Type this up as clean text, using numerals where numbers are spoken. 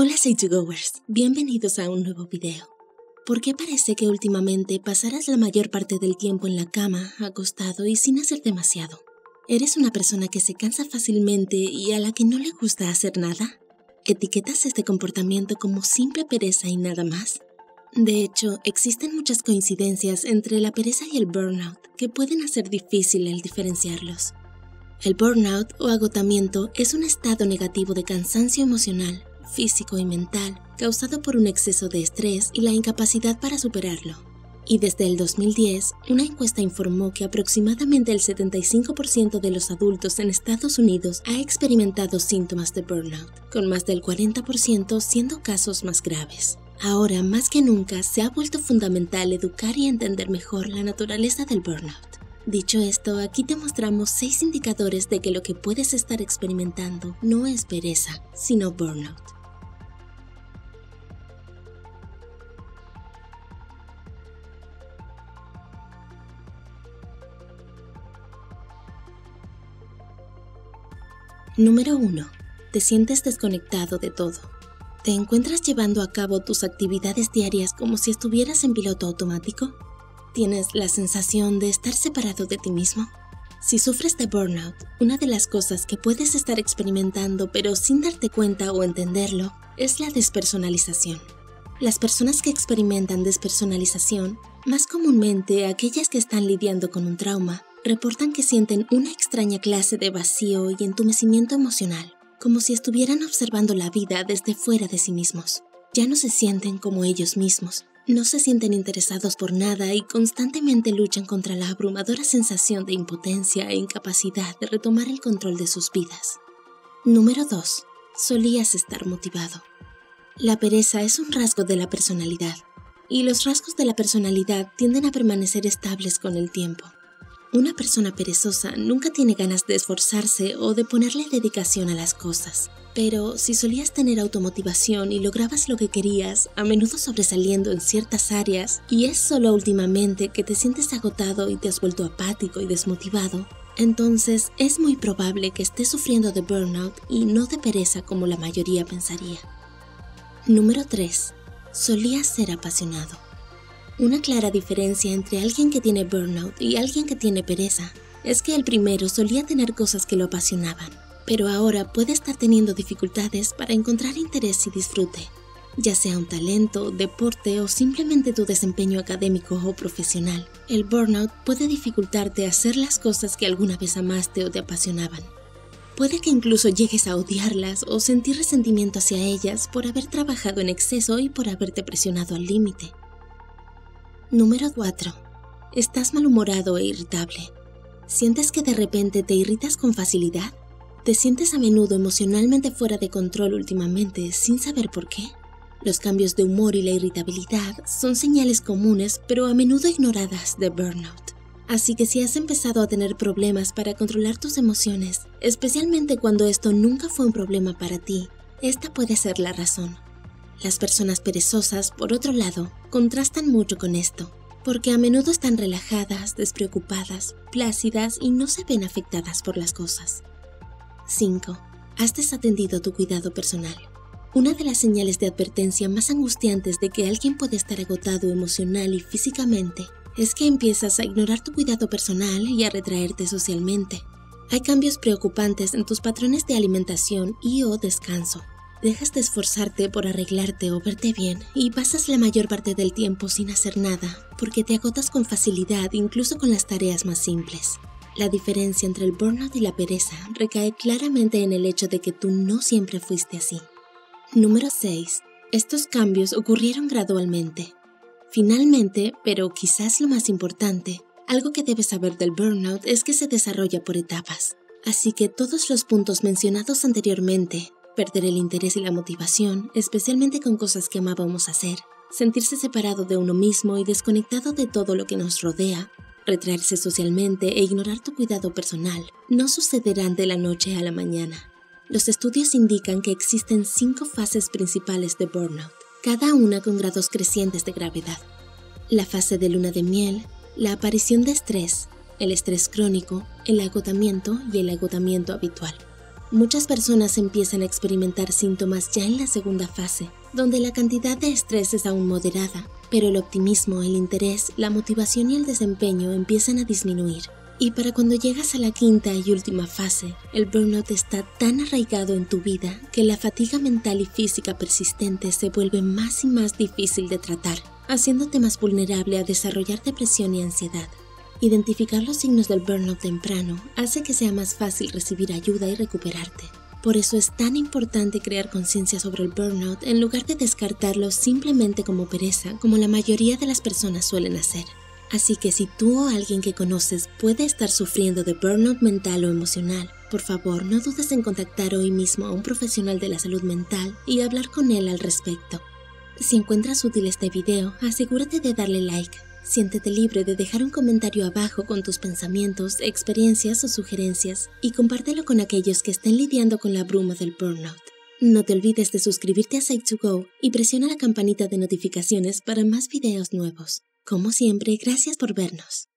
Hola Say2Goers, bienvenidos a un nuevo video. ¿Por qué parece que últimamente pasarás la mayor parte del tiempo en la cama, acostado y sin hacer demasiado? ¿Eres una persona que se cansa fácilmente y a la que no le gusta hacer nada? ¿Etiquetas este comportamiento como simple pereza y nada más? De hecho, existen muchas coincidencias entre la pereza y el burnout que pueden hacer difícil el diferenciarlos. El burnout o agotamiento es un estado negativo de cansancio emocional, físico y mental, causado por un exceso de estrés y la incapacidad para superarlo. Y desde el 2010, una encuesta informó que aproximadamente el 75% de los adultos en Estados Unidos ha experimentado síntomas de burnout, con más del 40% siendo casos más graves. Ahora, más que nunca, se ha vuelto fundamental educar y entender mejor la naturaleza del burnout. Dicho esto, aquí te mostramos 6 indicadores de que lo que puedes estar experimentando no es pereza, sino burnout. Número 1. Te sientes desconectado de todo. ¿Te encuentras llevando a cabo tus actividades diarias como si estuvieras en piloto automático? ¿Tienes la sensación de estar separado de ti mismo? Si sufres de burnout, una de las cosas que puedes estar experimentando pero sin darte cuenta o entenderlo es la despersonalización. Las personas que experimentan despersonalización, más comúnmente aquellas que están lidiando con un trauma, reportan que sienten una extraña clase de vacío y entumecimiento emocional, como si estuvieran observando la vida desde fuera de sí mismos. Ya no se sienten como ellos mismos, no se sienten interesados por nada y constantemente luchan contra la abrumadora sensación de impotencia e incapacidad de retomar el control de sus vidas. Número 2. Solías estar motivado. La pereza es un rasgo de la personalidad, y los rasgos de la personalidad tienden a permanecer estables con el tiempo. Una persona perezosa nunca tiene ganas de esforzarse o de ponerle dedicación a las cosas. Pero si solías tener automotivación y lograbas lo que querías, a menudo sobresaliendo en ciertas áreas, y es solo últimamente que te sientes agotado y te has vuelto apático y desmotivado, entonces es muy probable que estés sufriendo de burnout y no de pereza como la mayoría pensaría. Número 3. Solías ser apasionado. Una clara diferencia entre alguien que tiene burnout y alguien que tiene pereza es que el primero solía tener cosas que lo apasionaban, pero ahora puede estar teniendo dificultades para encontrar interés y disfrute, ya sea un talento, deporte o simplemente tu desempeño académico o profesional. El burnout puede dificultarte hacer las cosas que alguna vez amaste o te apasionaban. Puede que incluso llegues a odiarlas o sentir resentimiento hacia ellas por haber trabajado en exceso y por haberte presionado al límite. Número 4. Estás malhumorado e irritable. ¿Sientes que de repente te irritas con facilidad? ¿Te sientes a menudo emocionalmente fuera de control últimamente sin saber por qué? Los cambios de humor y la irritabilidad son señales comunes pero a menudo ignoradas de burnout. Así que si has empezado a tener problemas para controlar tus emociones, especialmente cuando esto nunca fue un problema para ti, esta puede ser la razón. Las personas perezosas, por otro lado, contrastan mucho con esto, porque a menudo están relajadas, despreocupadas, plácidas y no se ven afectadas por las cosas. 5. Has desatendido tu cuidado personal. Una de las señales de advertencia más angustiantes de que alguien puede estar agotado emocional y físicamente es que empiezas a ignorar tu cuidado personal y a retraerte socialmente. Hay cambios preocupantes en tus patrones de alimentación y o descanso. Dejas de esforzarte por arreglarte o verte bien y pasas la mayor parte del tiempo sin hacer nada porque te agotas con facilidad incluso con las tareas más simples. La diferencia entre el burnout y la pereza recae claramente en el hecho de que tú no siempre fuiste así. Número 6. Estos cambios ocurrieron gradualmente. Finalmente, pero quizás lo más importante, algo que debes saber del burnout es que se desarrolla por etapas. Así que todos los puntos mencionados anteriormente, perder el interés y la motivación, especialmente con cosas que amábamos hacer, sentirse separado de uno mismo y desconectado de todo lo que nos rodea, retraerse socialmente e ignorar tu cuidado personal, no sucederán de la noche a la mañana. Los estudios indican que existen 5 fases principales de burnout, cada una con grados crecientes de gravedad. La fase de luna de miel, la aparición de estrés, el estrés crónico, el agotamiento y el agotamiento habitual. Muchas personas empiezan a experimentar síntomas ya en la segunda fase, donde la cantidad de estrés es aún moderada, pero el optimismo, el interés, la motivación y el desempeño empiezan a disminuir. Y para cuando llegas a la quinta y última fase, el burnout está tan arraigado en tu vida que la fatiga mental y física persistente se vuelve más y más difícil de tratar, haciéndote más vulnerable a desarrollar depresión y ansiedad. Identificar los signos del burnout temprano hace que sea más fácil recibir ayuda y recuperarte. Por eso es tan importante crear conciencia sobre el burnout en lugar de descartarlo simplemente como pereza, como la mayoría de las personas suelen hacer. Así que si tú o alguien que conoces puede estar sufriendo de burnout mental o emocional, por favor no dudes en contactar hoy mismo a un profesional de la salud mental y hablar con él al respecto. Si encuentras útil este video, asegúrate de darle like. Siéntete libre de dejar un comentario abajo con tus pensamientos, experiencias o sugerencias y compártelo con aquellos que estén lidiando con la bruma del burnout. No te olvides de suscribirte a Psych2Go y presiona la campanita de notificaciones para más videos nuevos. Como siempre, gracias por vernos.